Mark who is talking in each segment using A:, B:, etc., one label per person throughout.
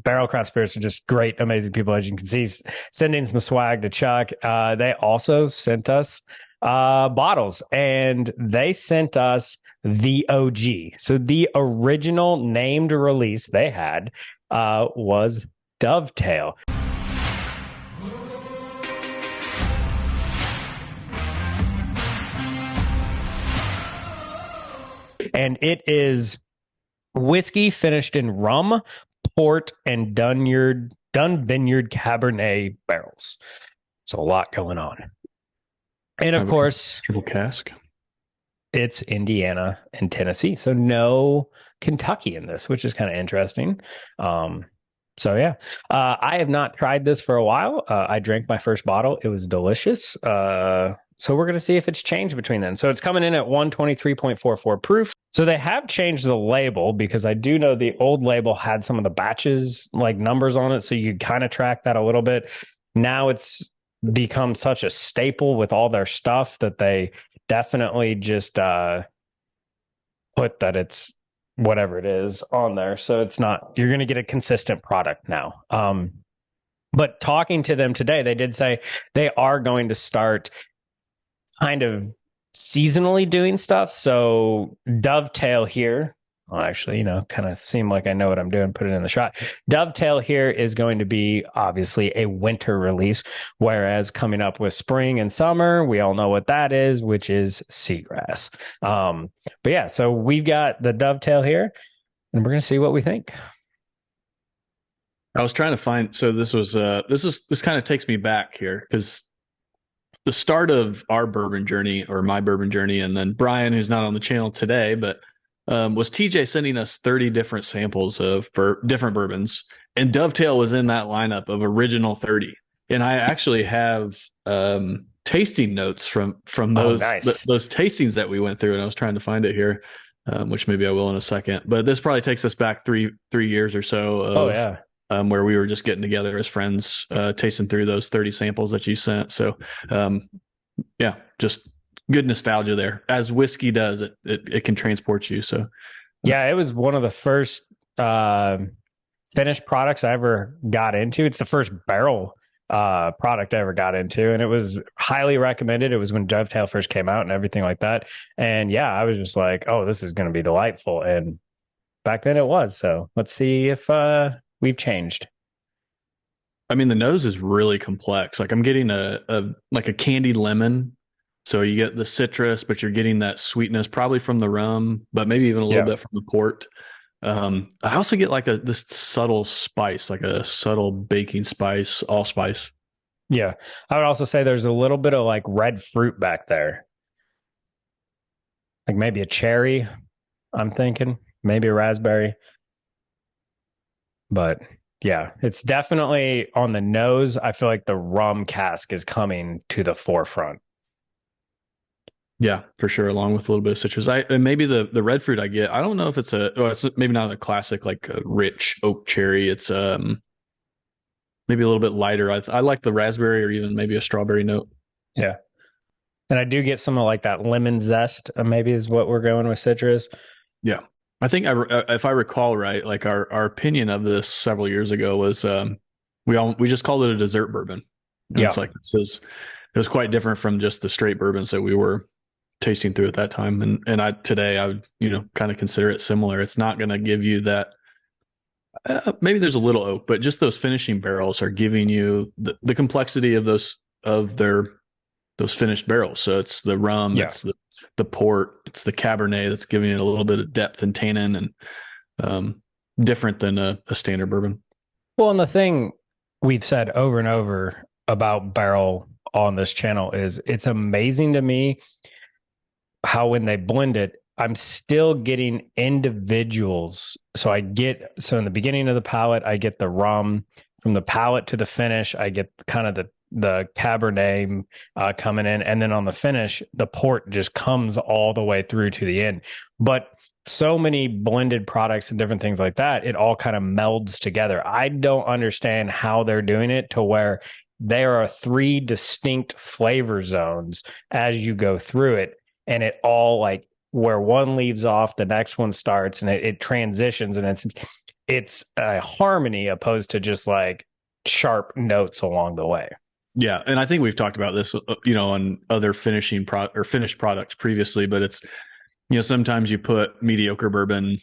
A: Barrell Craft Spirits are just great, amazing people, as you can see. Sending some swag to Chuck. They also sent us bottles, and they sent us the OG. So the original named release they had was Dovetail. And it is whiskey finished in rum, port, and Dun Vineyard Cabernet barrels. So a lot going on. And of course,
B: triple cask.
A: It's Indiana and Tennessee. So no Kentucky in this, which is kind of interesting. So yeah, I have not tried this for a while. I drank my first bottle. It was delicious. So we're going to see if it's changed between then. So it's coming in at 123.44 proof. So they have changed the label, because I do know the old label had some of the batches like numbers on it. So you kind of track that a little bit. Now it's become such a staple with all their stuff that they definitely just put that it's whatever it is on there. So it's not, you're going to get a consistent product now. But talking to them today, they did say they are going to start kind of seasonally doing stuff. So Dovetail here, well, actually, kind of seem like I know what I'm doing, put it in the shot. Dovetail here is going to be obviously a winter release, whereas coming up with spring and summer, we all know what that is, which is seagrass. But yeah, so we've got the Dovetail here, and we're going to see what we think.
B: I was trying to find, so this kind of takes me back here, because the start of our bourbon journey, or my bourbon journey, and then Brian, who's not on the channel today, but was TJ sending us 30 different samples of different bourbons, and Dovetail was in that lineup of original 30. And I actually have tasting notes from those those tastings that we went through, and I was trying to find it here, which maybe I will in a second. But this probably takes us back three years or so of where we were just getting together as friends, tasting through those 30 samples that you sent. So, yeah, just good nostalgia there. As whiskey does, it can transport you. So,
A: yeah, it was one of the first finished products I ever got into. It's the first barrel product I ever got into, and it was highly recommended. It was when Dovetail first came out and everything like that. And yeah, I was just like, oh, this is going to be delightful. And back then it was. So let's see if we've changed.
B: I mean, the nose is really complex. Like I'm getting a candied lemon. So you get the citrus, but you're getting that sweetness probably from the rum, but maybe even a little bit from the port. I also get like this subtle spice, like a subtle baking spice, allspice.
A: Yeah. I would also say there's a little bit of like red fruit back there. Like maybe a cherry, I'm thinking. Maybe a raspberry. But yeah, it's definitely on the nose. I feel like the rum cask is coming to the forefront.
B: Yeah, for sure. Along with a little bit of citrus. And maybe the red fruit I get, I don't know if it's it's maybe not a classic, like a rich oak cherry. It's maybe a little bit lighter. I like the raspberry or even maybe a strawberry note.
A: Yeah. And I do get some of like that lemon zest, maybe is what we're going with citrus.
B: Yeah. I think if I recall right, like our opinion of this several years ago was we just called it a dessert bourbon. And it's like it was quite different from just the straight bourbons that we were tasting through at that time. And today I would kind of consider it similar. It's not going to give you that. Maybe there's a little oak, but just those finishing barrels are giving you the complexity of those finished barrels. So it's the rum, it's the port, it's the Cabernet that's giving it a little bit of depth and tannin, and different than a standard bourbon.
A: Well, and the thing we've said over and over about Barrell on this channel is it's amazing to me how when they blend it, I'm still getting individuals. So in the beginning of the palate, I get the rum. From the palate to the finish, I get kind of the Cabernet coming in. And then on the finish, the port just comes all the way through to the end. But so many blended products and different things like that, it all kind of melds together. I don't understand how they're doing it to where there are 3 distinct flavor zones as you go through it. And it all, like, where one leaves off, the next one starts, and it transitions. And it's a harmony opposed to just like sharp notes along the way.
B: Yeah, and I think we've talked about this, on other or finished products previously, but it's, sometimes you put mediocre bourbon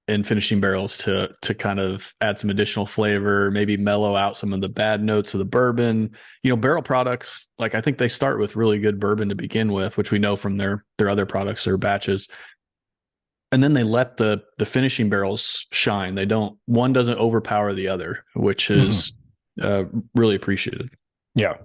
B: in finishing barrels to kind of add some additional flavor, maybe mellow out some of the bad notes of the bourbon. Barrel products, like I think they start with really good bourbon to begin with, which we know from their other products or batches. And then they let the finishing barrels shine. One doesn't overpower the other, which is really appreciated.
A: Yeah.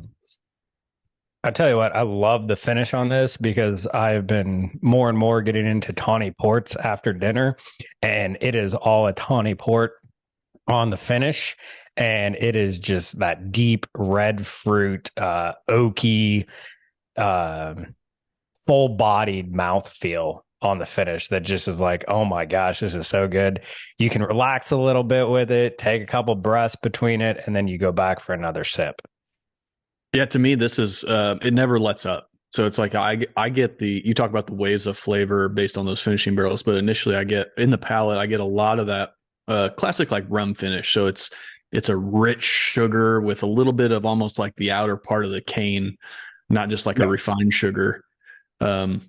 A: I tell you what, I love the finish on this because I've been more and more getting into tawny ports after dinner, and it is all a tawny port on the finish. And it is just that deep red fruit, oaky, full bodied mouthfeel on the finish that just is like, oh my gosh, this is so good. You can relax a little bit with it, take a couple breaths between it, and then you go back for another sip.
B: Yeah, to me, this is it never lets up. So it's like I get you talk about the waves of flavor based on those finishing barrels, but initially I get in the palate, I get a lot of that classic like rum finish. So it's a rich sugar with a little bit of almost like the outer part of the cane, not just like a refined sugar. And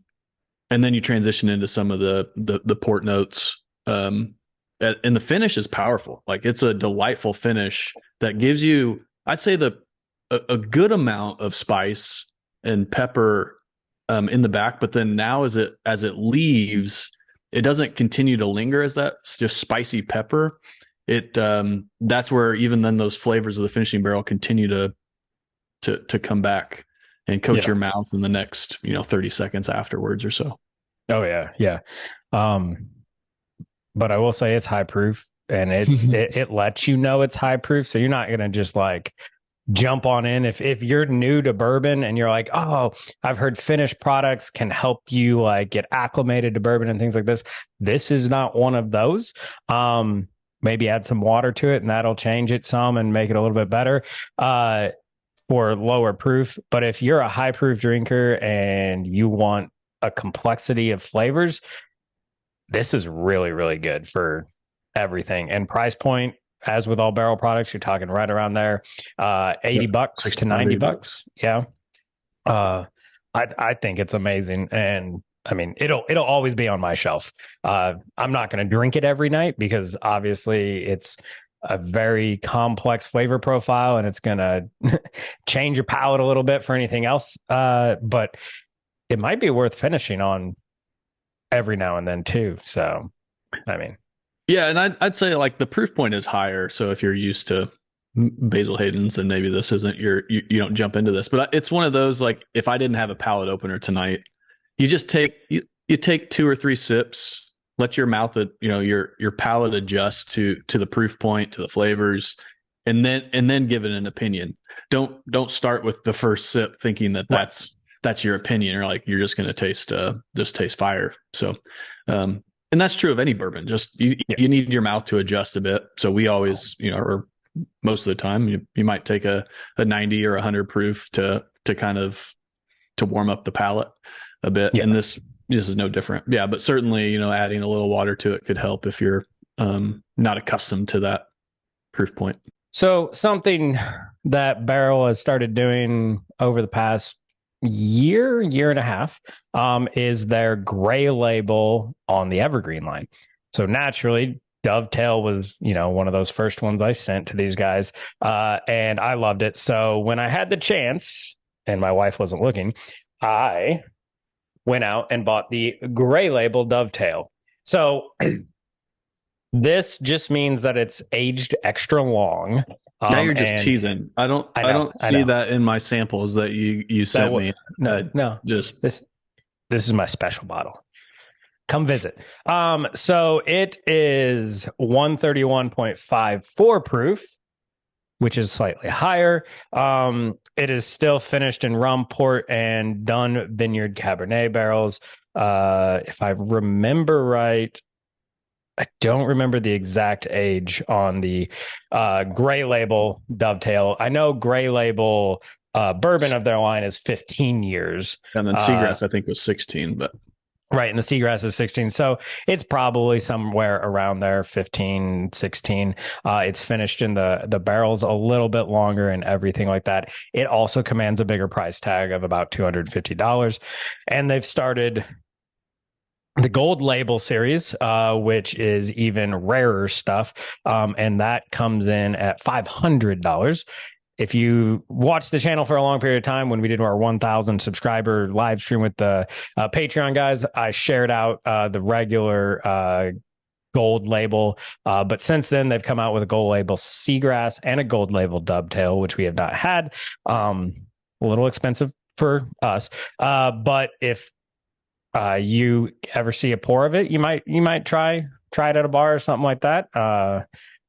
B: then you transition into some of the port notes. And the finish is powerful. Like it's a delightful finish that gives you, I'd say a good amount of spice and pepper in the back, but then now as it leaves, it doesn't continue to linger as that just spicy pepper. That's where even then those flavors of the finishing barrel continue to come back and coat your mouth in the next 30 seconds afterwards or so.
A: Oh yeah. But I will say it's high proof, and it lets you know it's high proof, so you're not gonna just like jump on in. If you're new to bourbon and you're like, oh, I've heard finished products can help you like get acclimated to bourbon and things like this is not one of those. Maybe add some water to it and that'll change it some and make it a little bit better for lower proof. But if you're a high proof drinker and you want a complexity of flavors, this is really, really good for everything. And price point, as with all barrel products, you're talking right around there, $80 to $90. Yeah. I think it's amazing. And I mean, it'll always be on my shelf. I'm not going to drink it every night because obviously it's a very complex flavor profile and it's going to change your palate a little bit for anything else. But it might be worth finishing on every now and then too. So, I mean,
B: yeah, and I'd say like the proof point is higher. So if you're used to Basil Hayden's, then maybe this isn't you don't jump into this. But it's one of those like if I didn't have a palate opener tonight, you just take you take 2 or 3 sips, let your mouth your palate adjust to the proof point, to the flavors, and then give it an opinion. Don't start with the first sip thinking that's your opinion, or like you're just going to taste fire. So and that's true of any bourbon. Just you need your mouth to adjust a bit. So we always, or most of the time, you might take a 90 or 100 proof to kind of to warm up the palate a bit. Yeah. And this is no different. Yeah, but certainly, adding a little water to it could help if you're not accustomed to that proof point.
A: So something that Barrell has started doing over the past year and a half is their gray label on the Evergreen line. So naturally, Dovetail was, one of those first ones I sent to these guys, and I loved it. So when I had the chance and my wife wasn't looking, I went out and bought the gray label Dovetail. So this just means that it's aged extra long.
B: Now you're just teasing. I don't see that in my samples that you sent me.
A: No,
B: just
A: this is my special bottle. Come visit. So it is 131.54 proof, which is slightly higher. It is still finished in rum, port, and done vineyard Cabernet barrels. If I remember right, I don't remember the exact age on the gray label Dovetail. I know gray label bourbon of their line is 15 years.
B: And then Seagrass, I think, was 16. But
A: Right. And the seagrass is 16. So it's probably somewhere around there, 15, 16. It's finished in the barrels a little bit longer and everything like that. It also commands a bigger price tag of about $250. And they've started the gold label series, which is even rarer stuff. And that comes in at $500. If you watched the channel for a long period of time, when we did our 1,000 subscriber live stream with the Patreon guys, I shared out the regular gold label. But since then, they've come out with a gold label seagrass and a gold label dovetail, which we have not had. A little expensive for us. But if you ever see a pour of it, you might try it at a bar or something like that.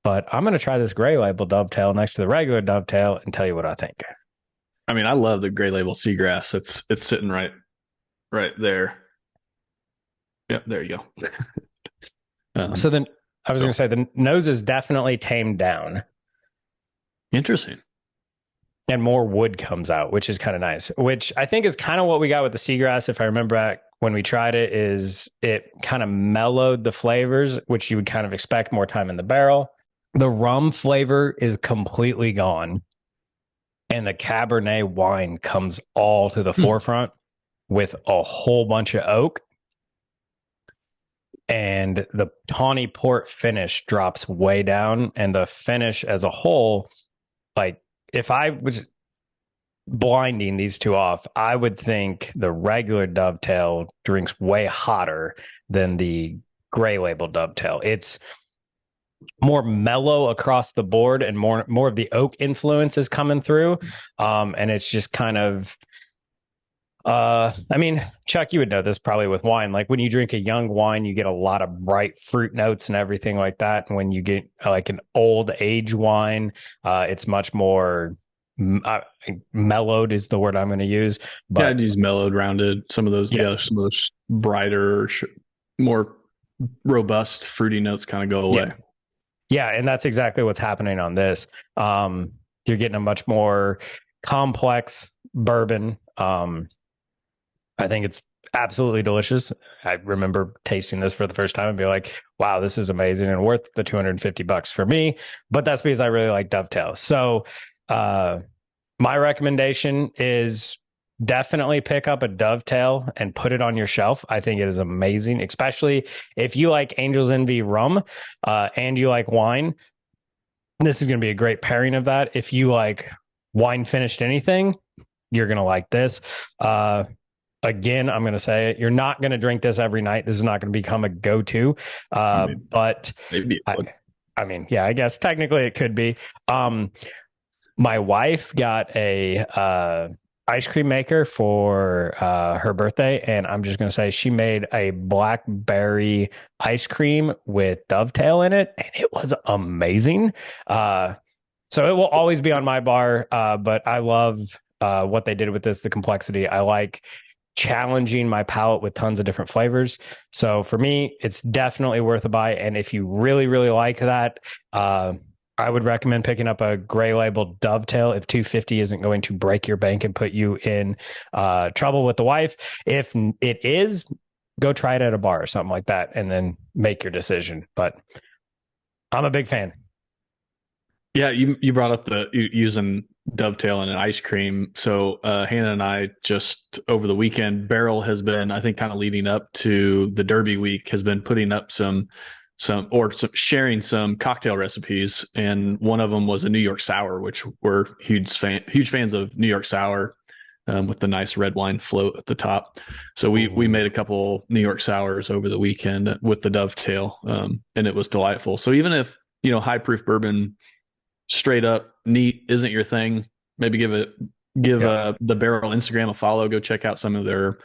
A: But I'm going to try this gray label dovetail next to the regular dovetail and tell you what I think.
B: I mean, I love the gray label seagrass. It's sitting right there. Yep, there you go.
A: So then I was going to say the nose is definitely tamed down.
B: Interesting.
A: And more wood comes out, which is kind of nice, which I think is kind of what we got with the seagrass. If I remember back when we tried it, is it kind of mellowed the flavors, which you would kind of expect more time in the barrel. The rum flavor is completely gone. And the Cabernet wine comes all to the forefront with a whole bunch of oak. And the tawny port finish drops way down. And the finish as a whole, like if I was blinding these two off, I would think the regular dovetail drinks way hotter than the gray label dovetail. It's more mellow across the board, and more of the oak influence is coming through. And it's just kind of, I mean, Chuck, you would know this probably with wine. Like when you drink a young wine, you get a lot of bright fruit notes and everything like that. And when you get like an old age wine, it's much more mellowed is the word I'm going to use. But
B: yeah, I'd use mellowed, rounded. Some of those, some of those brighter, more robust fruity notes kind of go away.
A: Yeah, and that's exactly what's happening on this. You're getting a much more complex bourbon. I think it's absolutely delicious. I remember tasting this for the first time and be like, wow, this is amazing and worth the $250 for me. But that's because I really like Dovetail. So my recommendation is definitely pick up a Dovetail and put it on your shelf. I think it is amazing, especially if you like Angel's Envy rum and you like wine. This is going to be a great pairing of that. If you like wine finished anything, you're going to like this. Again, I'm going to say it. You're not going to drink this every night. This is not going to become a go-to. But
B: maybe it would.
A: I mean, yeah, I guess technically it could be. My wife got a ice cream maker for her birthday, and I'm just going to say she made a blackberry ice cream with Dovetail in it, and it was amazing. So it will always be on my bar, but I love what they did with this, the complexity. I like challenging my palate with tons of different flavors. So for me, it's definitely worth a buy. And if you really, really like that, I would recommend picking up a gray label Dovetail if 250 isn't going to break your bank and put you in trouble with the wife. If it is, go try it at a bar or something like that and then make your decision. But I'm a big fan.
B: Yeah, you brought up the using Dovetail in an ice cream. So Hannah and I just over the weekend, Barrell has been, I think, kind of leading up to the Derby week, has been putting up some sharing some cocktail recipes, and one of them was a New York sour, which we're huge fans of New York sour, with the nice red wine float at the top. So we made a couple New York sours over the weekend with the Dovetail, and it was delightful. So even if high proof bourbon straight up neat isn't your thing, maybe give the Barrell Instagram a follow. Go check out some of their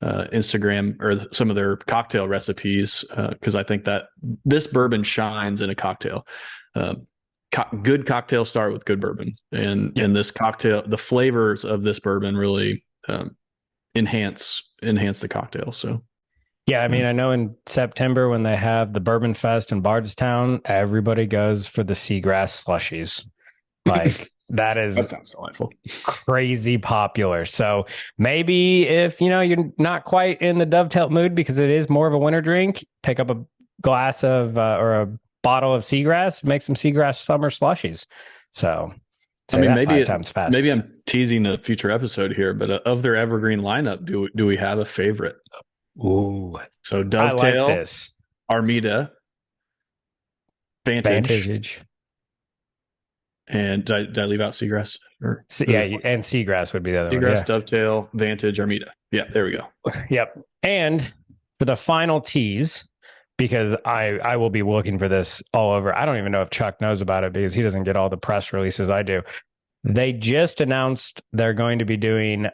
B: Instagram or some of their cocktail recipes, because I think that this bourbon shines in a cocktail. Good cocktails start with good bourbon, and this cocktail, the flavors of this bourbon really enhance the cocktail. So
A: yeah, I mean, I know in September when they have the Bourbon Fest in Bardstown, everybody goes for the seagrass slushies. Like That
B: That
A: is
B: sounds delightful.
A: crazy popular. So maybe if you're not quite in the Dovetail mood because it is more of a winter drink, pick up a glass of or a bottle of seagrass, make some seagrass summer slushies. So
B: I
A: say
B: mean,
A: that five times fast.
B: maybe I'm teasing a future episode here, but of their evergreen lineup, do we have a favorite?
A: Ooh,
B: So
A: I like
B: Dovetail,
A: this.
B: Armida, Vantage,
A: Vantage.
B: and did I leave out Seagrass? Or
A: Yeah, and seagrass would be the other one.
B: Seagrass,
A: Yeah.
B: Dovetail, Vantage, Armida. Yeah, there we go.
A: Yep. And for the final tease, because I will be looking for this all over. I don't even know if Chuck knows about it because he doesn't get all the press releases I do. They just announced they're going to be doing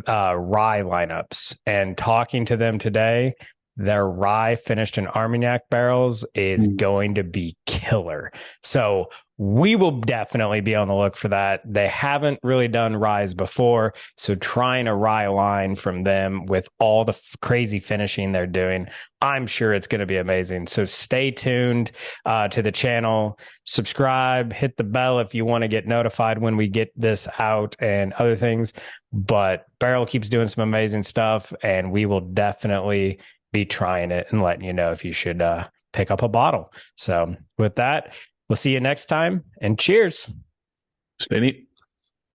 A: rye lineups, and talking to them today, their rye finished in Armagnac barrels is going to be killer. So we will definitely be on the look for that. They haven't really done ryes before, so trying a rye line from them with all the crazy finishing they're doing, I'm sure it's going to be amazing. So stay tuned to the channel, subscribe, hit the bell if you want to get notified when we get this out and other things. But Barrell keeps doing some amazing stuff, and we will definitely be trying it and letting you know if you should pick up a bottle. So with that, we'll see you next time, and cheers.
B: Stay neat.